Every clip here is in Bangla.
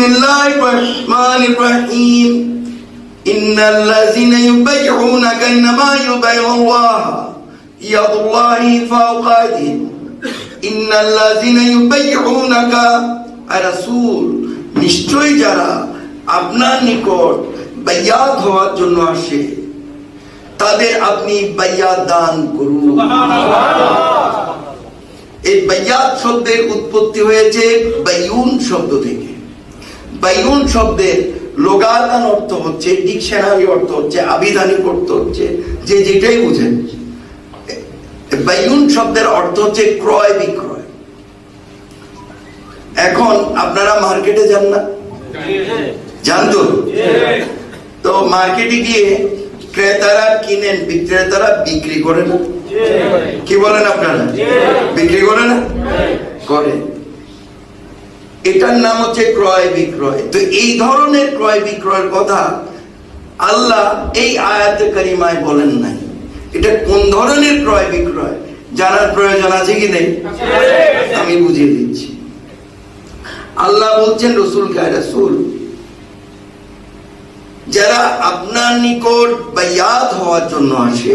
বিসমিল্লাহির রহমানির রহিম ইন্নাল্লাযীনা ইউবাইউনাকা ইন্নামা ইউবাইউল্লাহ ইয়াদুল্লাহি ফাওকা আইদিহিম ইন্নাল্লাযীনা ইউবাইউনাকা রাসূল নিশ্চয়ই যারা আপনার নিকট বাইয়াত হওয়ার জন্য আসে তাদের আপনি বাইয়াত দান করুন। এই বাইয়াত শব্দের উৎপত্তি হয়েছে বাইউন শব্দ থেকে। বাইউন শব্দের লোগাতান অর্থ হচ্ছে, ডিকশনারি অর্থ হচ্ছে, আবিধানিক অর্থ হচ্ছে যে যেটাই বুঝেন। বাইউন শব্দের অর্থ হচ্ছে ক্রয় বিক্রয়। এখন আপনারা মার্কেটে যান না, জানতো? তো মার্কেটে গিয়ে ক্রেতারা কিনেন, বিক্রেতারা বিক্রি করে না, কি বলেন আপনারা? বিক্রি করে না? করে। এটার নাম হচ্ছে ক্রয় বিক্রয়। তো এই ধরনের ক্রয় বিক্রয়ের কথা আল্লাহ এই আয়াতে কারিমায় বলেন নাই। এটা কোন ধরনের ক্রয় বিক্রয় জানার প্রয়োজন আছে কি নেই? আমি বুঝিয়ে দিচ্ছি। আল্লাহ বলছেন রাসূলকে, রাসূল যারা আপনার নিকট বাইয়াত হওয়ার জন্য আসে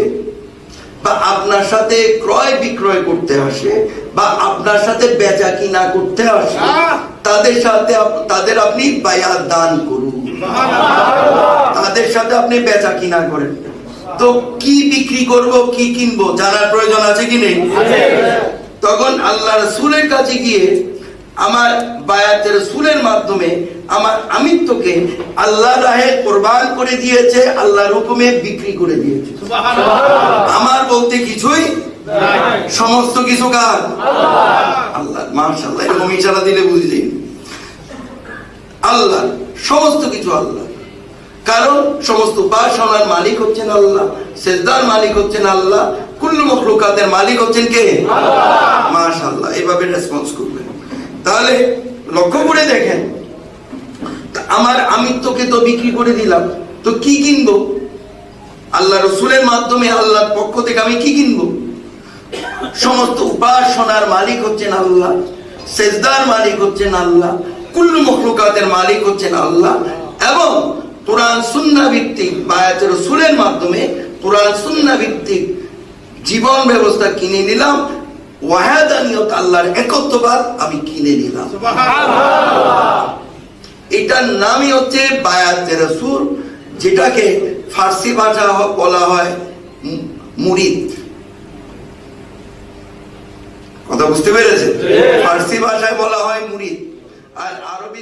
বা আপনার সাথে ক্রয় বিক্রয় করতে আসে বা আপনার সাথে বেচা কিনা করতে আসে তাদের আপনি বাইয়াত দান করুন, তাদের সাথে আপনি বেচা কিনা করেন। তো কি বিক্রি করব, কি কিনবো জানার প্রয়োজন আছে কি নেই? তখন আল্লাহ রাসূলের কাছে গিয়ে আমার বায়াতের রাসূলের মাধ্যমে আমার আমিত্বকে আল্লাহ রাহে কুরবান করে দিয়েছে, আল্লাহর হুকুমে বিক্রি করে দিয়েছে। আমার বলতে কিছুই নাই, সমস্ত কিছু কার? আল্লাহ। মাশাআল্লাহ, এরকম ইশারা দিলে বুঝে যাই আল্লাহ, সমস্ত কিছু আল্লাহ। কারণ সমস্ত উপাসনার মালিক হচ্ছেন আল্লাহ, সেজদার মালিক হচ্ছেন আল্লাহ, কুল্লু মাখলুকাতের মালিক হচ্ছেন কে? আল্লাহ। মাশাআল্লাহ, এইভাবে রেসপন্স করবেন। তাহলে লক্ষ্য করে দেখেন, আমার আমিত্বকে তো বিক্রি করে দিলাম, তো কি কিনবো? আল্লাহ রাসূলের মাধ্যমে আল্লাহর পক্ষ থেকে আমি কি কিনবো? সমস্ত উপাসনার মালিক হচ্ছেন আল্লাহ, সেজদার মালিক হচ্ছেন আল্লাহ, কুল্লু মাখলুকাতের মালিক হচ্ছেন আল্লাহ, এবং কোরআন সুন্নাহ ভিত্তিক বায়াতের রাসূলের মাধ্যমে কোরআন সুন্নাহ ভিত্তিক জীবন ব্যবস্থা কিনে নিলাম। ওয়াহাদানিয়ত, আল্লাহর একত্ববাদ আমি কিনে নিলাম। এটার নামই হচ্ছে বায়াতে রাসূল, যেটাকে ফার্সি ভাষা বলা হয় মুরিদ। কথা বুঝতে পেরেছে? ফার্সি ভাষায় বলা হয় মুরিদ, আর আরবি